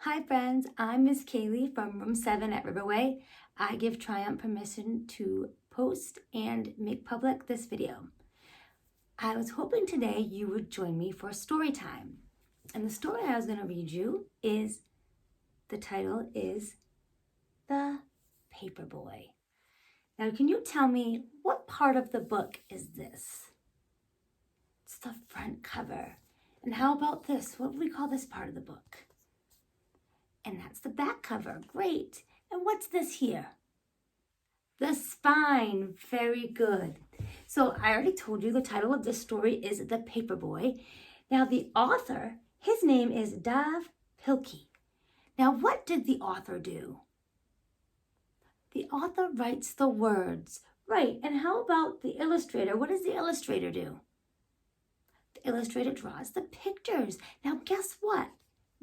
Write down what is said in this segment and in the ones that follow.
Hi friends, I'm Miss Kalee from Room 7 at Riverway. I give Triumph permission to post and make public this video. I was hoping today you would join me for story time. And the story I was going to read you is, the title is The Paperboy. Now can you tell me what part of the book is this? It's the front cover. And how about this? What do we call this part of the book? And that's the back cover. Great. And what's this here? The spine. Very good. So I already told you the title of this story is The Paperboy. Now the author, his name is Dav Pilkey. Now what did the author do? The author writes the words. Right. And how about the illustrator? What does the illustrator do? The illustrator draws the pictures. Now guess what?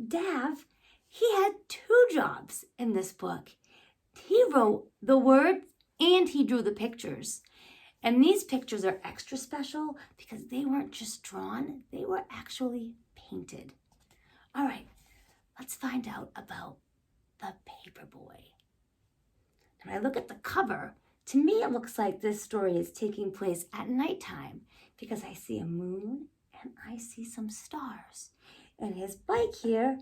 Dav, he had two jobs in this book. He wrote the words and he drew the pictures. And these pictures are extra special because they weren't just drawn, they were actually painted. All right, let's find out about the Paperboy. When I look at the cover, to me it looks like this story is taking place at nighttime because I see a moon and I see some stars. And his bike here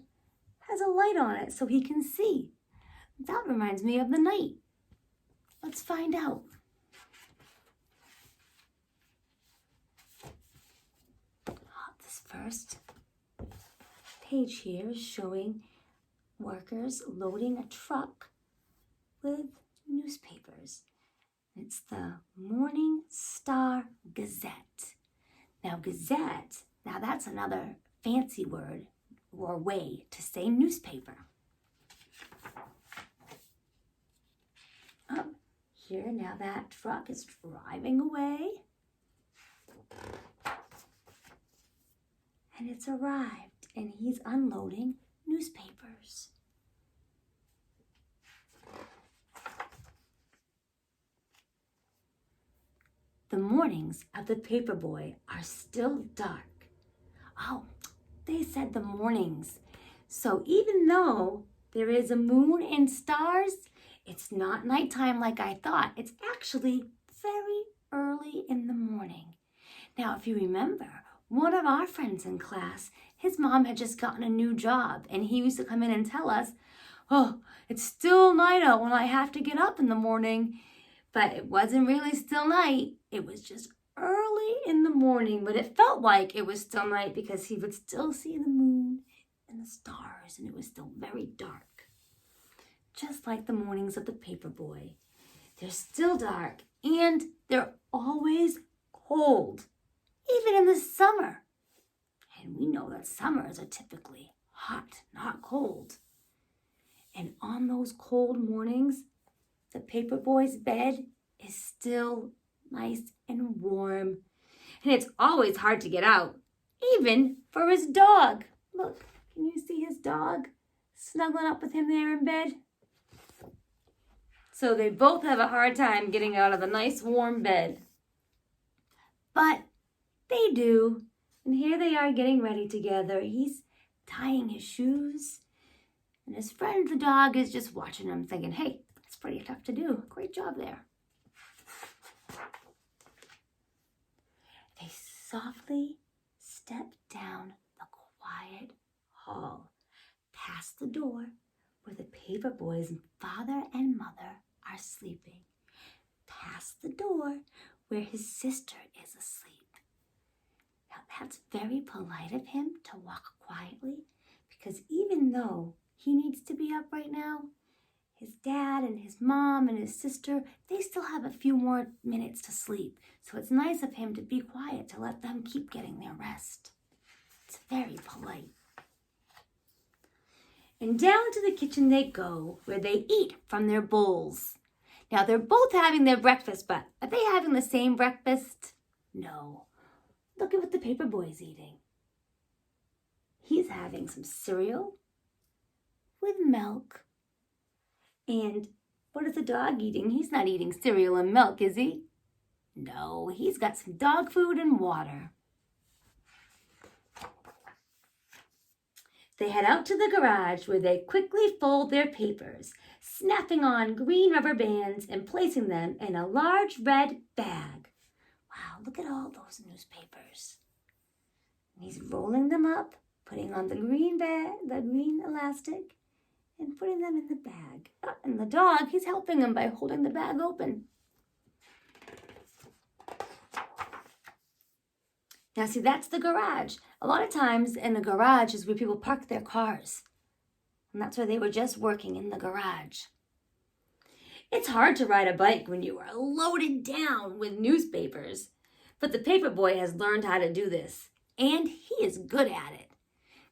has a light on it so he can see. That reminds me of the night. Let's find out. This first page here is showing workers loading a truck with newspapers. It's the Morning Star Gazette. Now Gazette, that's another fancy word or way to say newspaper. Up here, now that truck is driving away. And it's arrived, and he's unloading newspapers. The mornings of the Paperboy are still dark. Oh, they said the mornings. So even though there is a moon and stars, it's not nighttime like I thought. It's actually very early in the morning. Now, if you remember, one of our friends in class, his mom had just gotten a new job, and he used to come in and tell us, oh, it's still night out when I have to get up in the morning. But it wasn't really still night. It was just early in the morning, but it felt like it was still night because he would still see the moon and the stars, and it was still very dark. Just like the mornings of the Paperboy. They're still dark, and they're always cold, even in the summer. And we know that summers are typically hot, not cold. And on those cold mornings, the Paperboy's bed is still nice and warm. And it's always hard to get out, even for his dog. Look, can you see his dog snuggling up with him there in bed? So they both have a hard time getting out of the nice warm bed. But they do. And here they are getting ready together. He's tying his shoes. And his friend, the dog, is just watching him thinking, hey, it's pretty tough to do. Great job there. They softly step down the quiet hall, past the door where the Paperboy's father and mother are sleeping, past the door where his sister is asleep. Now that's very polite of him to walk quietly, because even though he needs to be up right now, his dad and his mom and his sister, they still have a few more minutes to sleep. So it's nice of him to be quiet, to let them keep getting their rest. It's very polite. And down to the kitchen they go, where they eat from their bowls. Now they're both having their breakfast, but are they having the same breakfast? No. Look at what the Paperboy's eating. He's having some cereal with milk. And what is the dog eating? He's not eating cereal and milk, is he? No, he's got some dog food and water. They head out to the garage where they quickly fold their papers, snapping on green rubber bands and placing them in a large red bag. Wow, look at all those newspapers. And he's rolling them up, putting on the green bag, the green elastic, and putting them in the bag. Oh, and the dog, he's helping him by holding the bag open. Now see, that's the garage. A lot of times in the garage is where people park their cars. And that's where they were just working, in the garage. It's hard to ride a bike when you are loaded down with newspapers. But the Paperboy has learned how to do this. And he is good at it.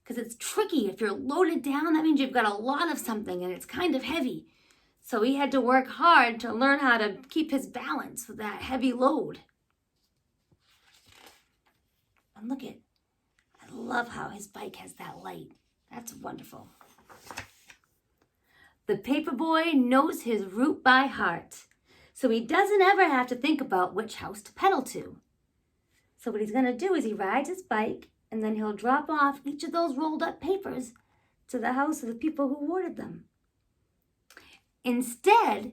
Because it's tricky. If you're loaded down, that means you've got a lot of something and it's kind of heavy. So he had to work hard to learn how to keep his balance with that heavy load. And look at, I love how his bike has that light. That's wonderful. The Paperboy knows his route by heart, so he doesn't ever have to think about which house to pedal to. So what he's going to do is he rides his bike, and then he'll drop off each of those rolled up papers to the house of the people who ordered them. Instead,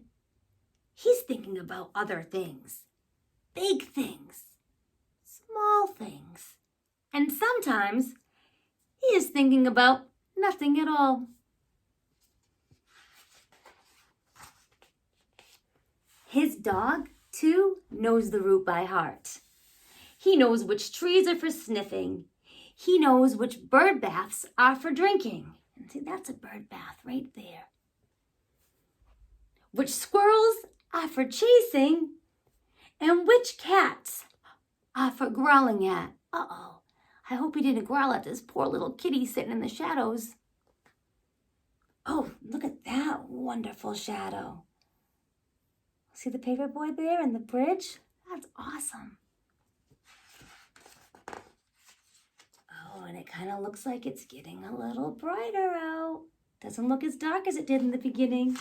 he's thinking about other things, big things, small things, and sometimes he is thinking about nothing at all. His dog, too, knows the route by heart. He knows which trees are for sniffing. He knows which bird baths are for drinking. And see, that's a bird bath right there. Which squirrels are for chasing, and which cats are for growling at. Uh-oh, I hope he didn't growl at this poor little kitty sitting in the shadows. Oh, look at that wonderful shadow. See the Paperboy there and the bridge? That's awesome. Oh, and it kind of looks like it's getting a little brighter out. Doesn't look as dark as it did in the beginning.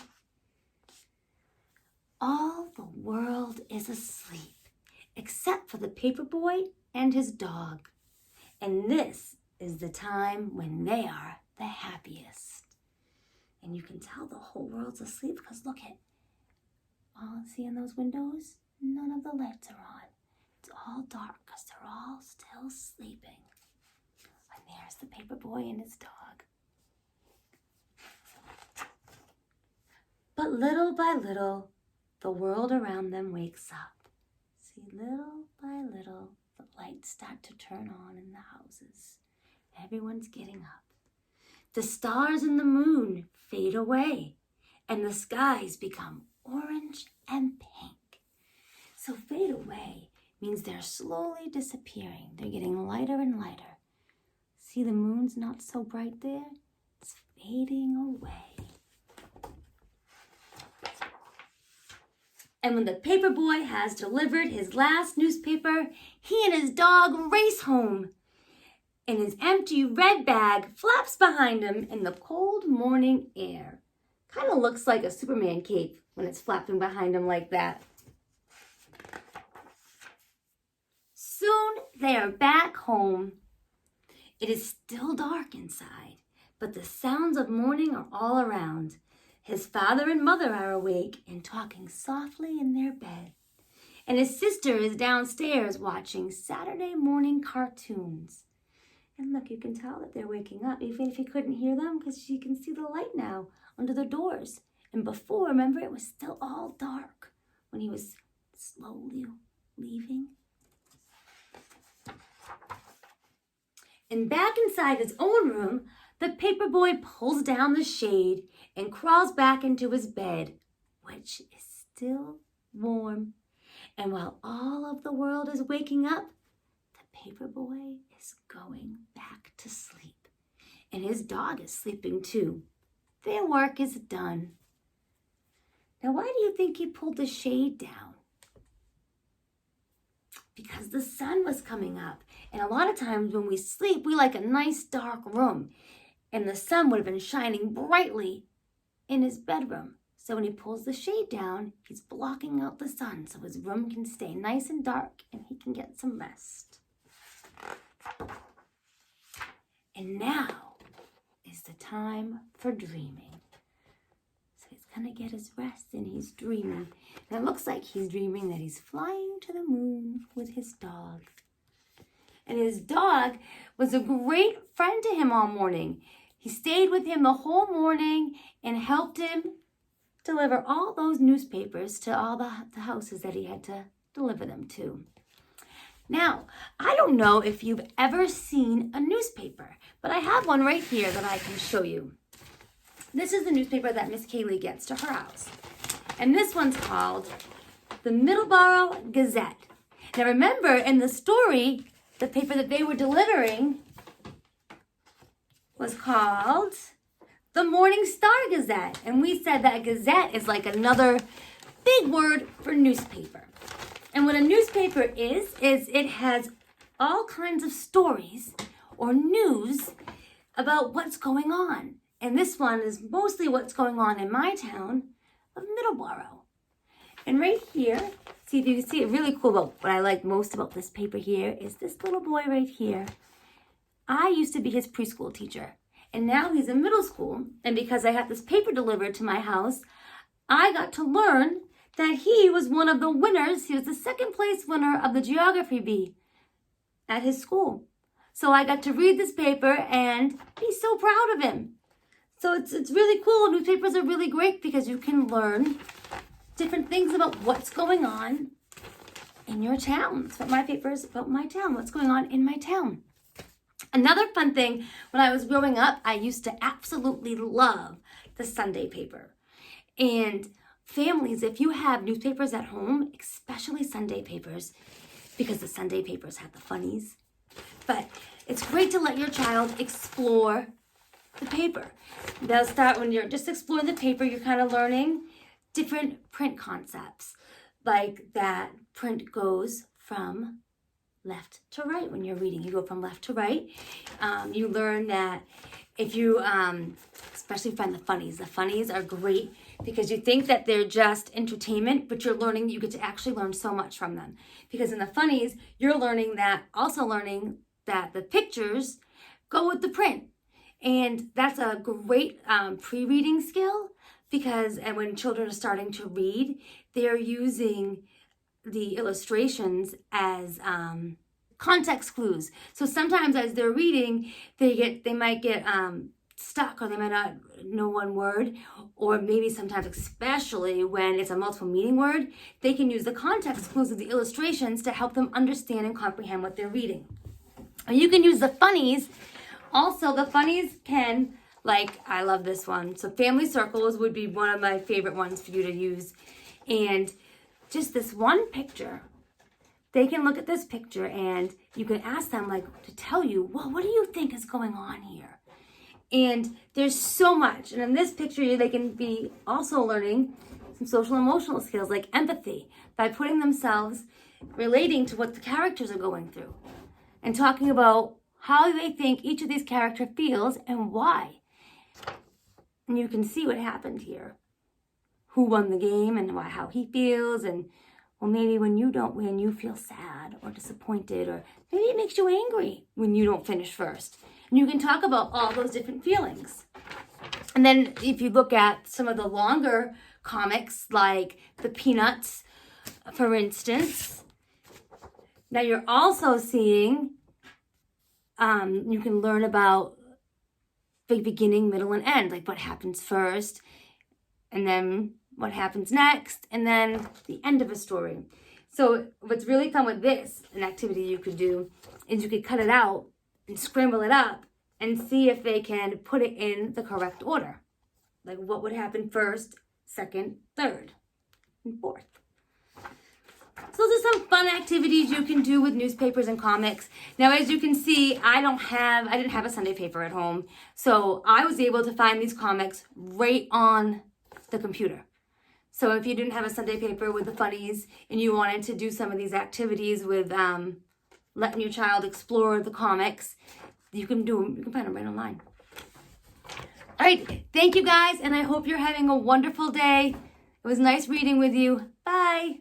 All the world is asleep, except for the Paperboy and his dog. And this is the time when they are the happiest. And you can tell the whole world's asleep because look at, see in those windows? None of the lights are on. It's all dark because they're all still sleeping. And there's the Paperboy and his dog. But little by little, the world around them wakes up. See, little by little, the lights start to turn on in the houses. Everyone's getting up. The stars and the moon fade away, and the skies become orange and pink. So fade away means they're slowly disappearing. They're getting lighter and lighter. See, the moon's not so bright there. It's fading away. And when the Paperboy has delivered his last newspaper, he and his dog race home. And his empty red bag flaps behind him in the cold morning air. Kind of looks like a Superman cape when it's flapping behind him like that. Soon they are back home. It is still dark inside, but the sounds of morning are all around. His father and mother are awake and talking softly in their bed. And his sister is downstairs watching Saturday morning cartoons. And look, you can tell that they're waking up, even if you couldn't hear them, because you can see the light now under the doors. And before, remember, it was still all dark when he was slowly leaving. And back inside his own room, the Paperboy pulls down the shade and crawls back into his bed, which is still warm. And while all of the world is waking up, the Paperboy is going back to sleep. And his dog is sleeping too. Their work is done. Now, why do you think he pulled the shade down? Because the sun was coming up. And a lot of times when we sleep, we like a nice dark room. And the sun would have been shining brightly in his bedroom. So when he pulls the shade down, he's blocking out the sun so his room can stay nice and dark and he can get some rest. And now is time for dreaming. So he's gonna get his rest and he's dreaming. And it looks like he's dreaming that he's flying to the moon with his dog. And his dog was a great friend to him all morning. He stayed with him the whole morning and helped him deliver all those newspapers to all the houses that he had to deliver them to. Now, I don't know if you've ever seen a newspaper, but I have one right here that I can show you. This is the newspaper that Miss Kalee gets to her house. And this one's called the Middleborough Gazette. Now remember, in the story, the paper that they were delivering was called the Morning Star Gazette. And we said that Gazette is like another big word for newspaper. And what a newspaper is it has all kinds of stories or news about what's going on. And this one is mostly what's going on in my town of Middleborough. And right here, see if you can see it, really cool about what I like most about this paper here is this little boy right here. I used to be his preschool teacher, and now he's in middle school. And because I had this paper delivered to my house, I got to learn that he was one of the winners. He was the second place winner of the geography bee at his school. So I got to read this paper and be so proud of him. So it's really cool. Newspapers are really great because you can learn different things about what's going on in your town. That's what my paper is about, my town, what's going on in my town. Another fun thing, when I was growing up, I used to absolutely love the Sunday paper. And families, if you have newspapers at home, especially Sunday papers, because the Sunday papers have the funnies, but it's great to let your child explore the paper. They'll start when you're just exploring the paper, you're kind of learning different print concepts, like that print goes from left to right. When you're reading, you go from left to right. You learn that if you, especially find the funnies are great because you think that they're just entertainment, but you're learning, you get to actually learn so much from them. Because in the funnies, you're learning that the pictures go with the print. And that's a great pre-reading skill because when children are starting to read, they're using the illustrations as context clues. So sometimes as they're reading, they might get stuck or they might not know one word, or maybe sometimes, especially when it's a multiple meaning word, they can use the context clues of the illustrations to help them understand and comprehend what they're reading. And you can use the funnies. Also, the funnies can, like, I love this one. So family circles would be one of my favorite ones for you to use. And just this one picture, they can look at this picture and you can ask them, like, to tell you, well, what do you think is going on here? And there's so much. And in this picture, they can be also learning some social emotional skills like empathy by putting themselves, relating to what the characters are going through and talking about how they think each of these characters feels and why. And you can see what happened here. Who won the game and how he feels, and well, maybe when you don't win, you feel sad or disappointed, or maybe it makes you angry when you don't finish first. And you can talk about all those different feelings. And then if you look at some of the longer comics, like the Peanuts, for instance, now you're also seeing, you can learn about the beginning, middle, and end, like what happens first, and then what happens next, and then the end of a story. So what's really fun with this, an activity you could do, is you could cut it out and scramble it up and see if they can put it in the correct order. Like what would happen first, second, third, and fourth. So those are some fun activities you can do with newspapers and comics. Now, as you can see, I didn't have a Sunday paper at home. So I was able to find these comics right on the computer. So if you didn't have a Sunday paper with the funnies and you wanted to do some of these activities with letting your child explore the comics, you can do them. You can find them right online. All right. Thank you guys. And I hope you're having a wonderful day. It was nice reading with you. Bye.